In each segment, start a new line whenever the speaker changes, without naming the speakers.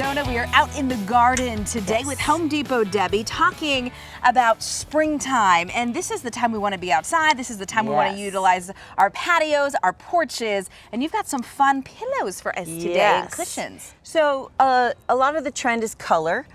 Arizona. We are out in the garden today with Home Depot Debbie talking about springtime. And this is the time we want to be outside. This is the time we want to utilize our patios, our porches. And you've got some fun pillows for us today and cushions.
So a lot of the trend is color,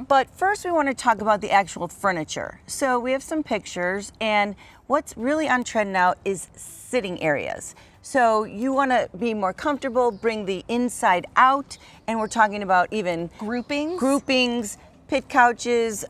but first we want to talk about the actual furniture. So we have some pictures, and what's really on trend now is sitting areas. So you want to be more comfortable, bring the inside out, and we're talking about even groupings, pit couches,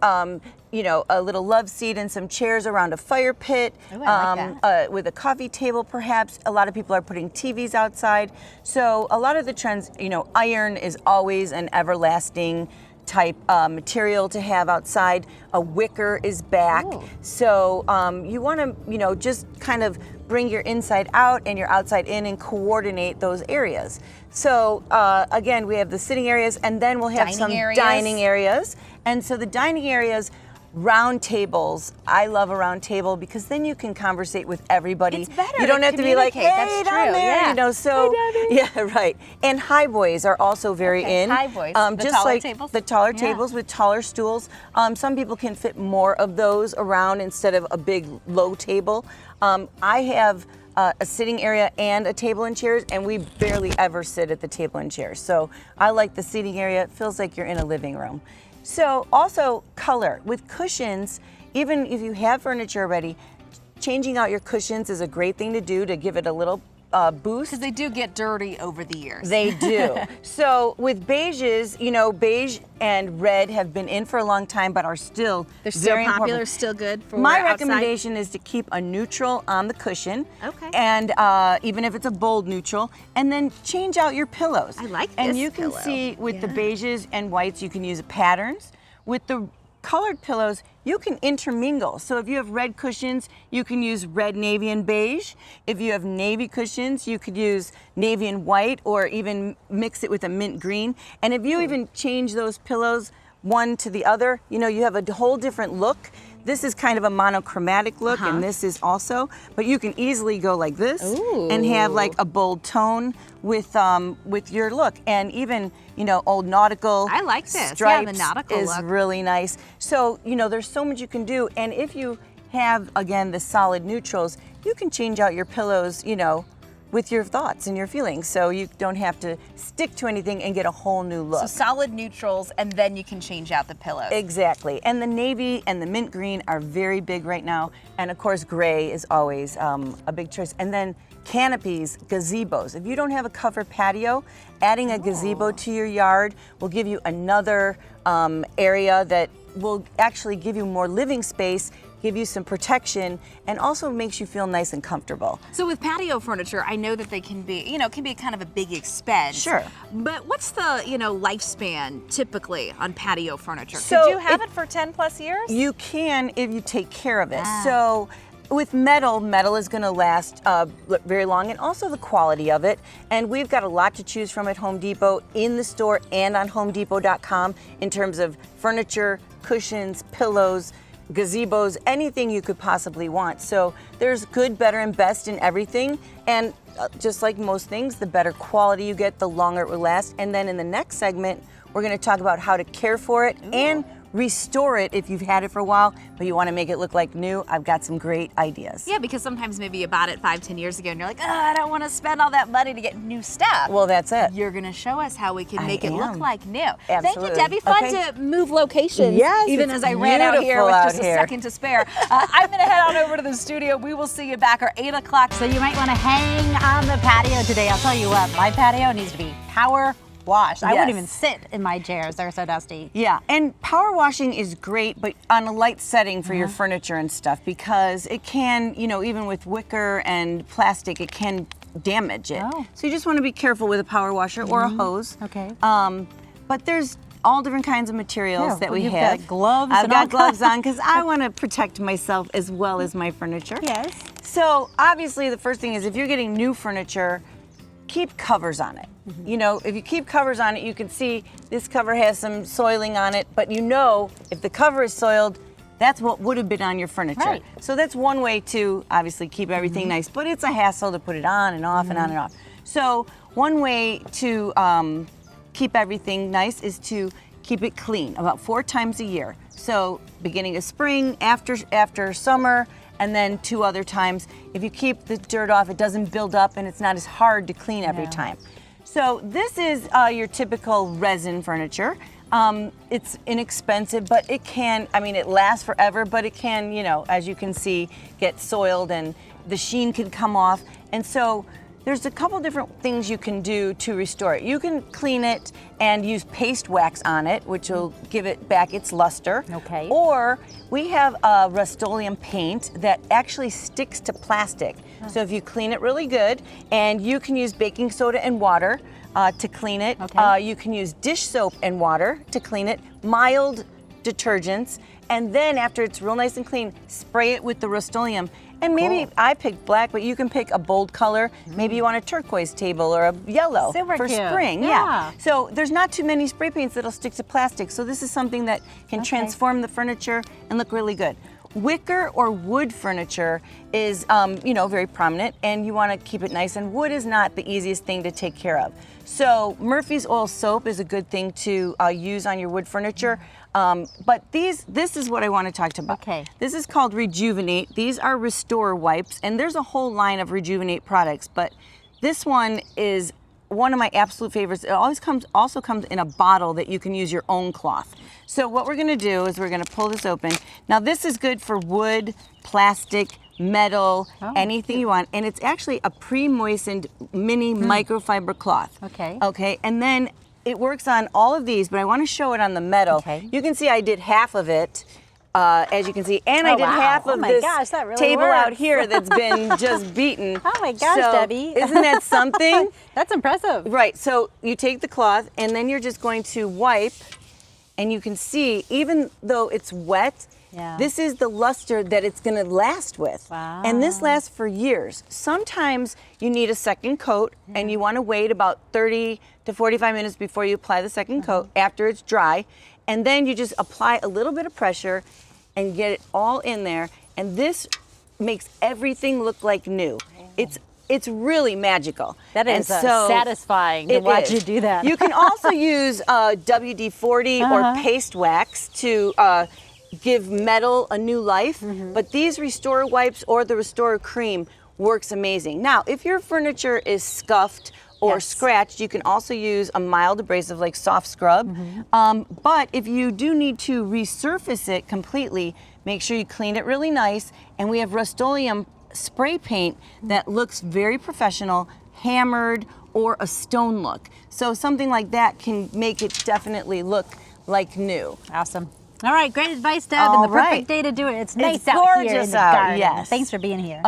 you know, a little love seat and some chairs around a fire pit.
Ooh, I like that.
With a coffee table perhaps. A lot of people are putting TVs outside. So a lot of the trends, you know, iron is always an everlasting type material to have outside. A wicker is back.
Ooh.
So you want to, you know, just kind of bring your inside out and your outside in and coordinate those areas. So again, we have the sitting areas, and then we'll have dining areas. And so the dining areas, round tables. I love a round table because then you can conversate with everybody.
It's better.
You don't have to be like, hey,
that's
down
true.
there,
Yeah.
you know. So yeah, right. And high boys are also very in.
High boys. The
just
taller
like
tables?
the taller tables with taller stools. Some people can fit more of those around instead of a big low table. I have a sitting area and a table and chairs, and we barely ever sit at the table and chairs. So I like the seating area. It feels like you're in a living room. So also color. With cushions, even if you have furniture already, changing out your cushions is a great thing to do to give it a little boost.
Because they do get dirty over the years.
They do. So with beiges, you know, beige and red have been in for a long time, but are still
They're still
very
popular,
important.
still good for
My
outside.
recommendation is to keep a neutral on the cushion.
Okay.
And even if it's a bold neutral, and then change out your pillows.
I like
And
this
you can
pillow.
see with the beiges and whites, you can use patterns. With the colored pillows, you can intermingle. So if you have red cushions, you can use red, navy, and beige. If you have navy cushions, you could use navy and white, or even mix it with a mint green. And if you even change those pillows one to the other, you know, you have a whole different look. This is kind of a monochromatic look, and this is also, but you can easily go like this and have like a bold tone with your look. And even, you know, old nautical
I like this.
stripes
the nautical
is
look.
really nice. So, you know, there's so much you can do. And if you have, again, the solid neutrals, you can change out your pillows, you know, with your thoughts and your feelings. So you don't have to stick to anything and get a whole new look.
So solid neutrals, and then you can change out the pillows.
Exactly. And the navy and the mint green are very big right now. And of course, gray is always a big choice. And then canopies, gazebos. If you don't have a covered patio, adding a gazebo to your yard will give you another area that will actually give you more living space, give you some protection, and also makes you feel nice and comfortable.
So with patio furniture, I know that they can be, you know, can be kind of a big expense.
Sure.
But what's the, you know, lifespan typically on patio furniture?
So
Could you have it for 10 plus years?
You can if you take care of it. So with metal is going to last very long, and also the quality of it. And we've got a lot to choose from at Home Depot in the store and on HomeDepot.com in terms of furniture, cushions, pillows, gazebos, anything you could possibly want. So there's good, better, and best in everything. And just like most things, the better quality you get, the longer it will last. And then in the next segment, we're going to talk about how to care for it and restore it if you've had it for a while, but you want to make it look like new. I've got some great ideas.
Yeah, because sometimes maybe you bought it 5-10 years ago and you're like, oh, I don't want to spend all that money to get new stuff.
Well, that's it.
You're going to show us how we can make it look
am.
like new.
Absolutely.
Thank you, Debbie. Fun to move locations.
Yes,
even
it's
as I ran out here with
beautiful
just
out
a
here.
second to spare. I'm going to head on over to the studio. We will see you back at 8 o'clock.
So you might want to hang on the patio today. I'll tell you what, my patio needs to be power washed. I wouldn't even sit in my chairs. They're so dusty.
Yeah, and power washing is great, but on a light setting for your furniture and stuff, because it can, you know, even with wicker and plastic, it can damage it.
Oh.
So you just want to be careful with a power washer or a hose.
Okay.
But there's all different kinds of materials that we
you've
have.
got gloves
I've
and
got
all
gloves on because I want to protect myself as well as my furniture.
Yes.
So obviously the first thing is, if you're getting new furniture, keep covers on it. You know, if you keep covers on it, you can see this cover has some soiling on it, but you know if the cover is soiled, that's what would have been on your furniture.
Right.
So that's one way to obviously keep everything nice, but it's a hassle to put it on and off and on and off. So one way to keep everything nice is to keep it clean about 4 times a year. So beginning of spring, after summer, and then 2 other times. If you keep the dirt off, it doesn't build up and it's not as hard to clean every time. So this is your typical resin furniture. It's inexpensive, but it can, I mean, it lasts forever, but it can, you know, as you can see, get soiled and the sheen can come off. And so there's a couple different things you can do to restore it. You can clean it and use paste wax on it, which will give it back its luster.
Okay.
Or we have a Rust-Oleum paint that actually sticks to plastic. So if you clean it really good, and you can use baking soda and water to clean it.
Okay.
You can use dish soap and water to clean it, mild detergents, and then after it's real nice and clean, spray it with the Rust-Oleum. And maybe I picked black, but you can pick a bold color. Maybe you want a turquoise table or a yellow
Super
for
cute.
spring.
Yeah.
So there's not too many spray paints that'll stick to plastic. So this is something that can transform the furniture and look really good. Wicker or wood furniture is, you know, very prominent, and you want to keep it nice. And wood is not the easiest thing to take care of. So Murphy's Oil Soap is a good thing to use on your wood furniture. But this is what I want to talk about.
Okay.
This is called Rejuvenate. These are Restore wipes, and there's a whole line of Rejuvenate products, but this one is one of my absolute favorites. It also comes in a bottle that you can use your own cloth. So what we're gonna do is we're gonna pull this open. Now this is good for wood, plastic, metal, anything you want, and it's actually a pre-moistened mini microfiber cloth.
Okay.
Okay, and then it works on all of these, but I want to show it on the metal.
Okay.
You can see I did half of it, as you can see, and I did half of this
that really
table
works.
out here that's been just beaten.
Oh my gosh,
So,
Debbie.
Isn't that something?
That's impressive.
Right, so you take the cloth and then you're just going to wipe, and you can see, even though it's wet, this is the luster that it's gonna last with.
Wow.
And this lasts for years. Sometimes you need a second coat and you wanna wait about 30 to 45 minutes before you apply the second coat after it's dry. And then you just apply a little bit of pressure and get it all in there. And this makes everything look like new. It's really magical.
That is
And so
satisfying to watch you do that.
You can also use WD-40 or paste wax to give metal a new life, but these Restore wipes or the Restore cream works amazing. Now, if your furniture is scuffed or scratched, you can also use a mild abrasive like soft scrub. But if you do need to resurface it completely, make sure you clean it really nice. And we have Rust-Oleum spray paint that looks very professional, hammered, or a stone look. So something like that can make it definitely look like new.
Awesome. All right, great advice, Deb,
All
and the
right.
perfect day to do it. It's nice
It's
out here in
gorgeous
the
out,
garden.
yes.
Thanks for being here.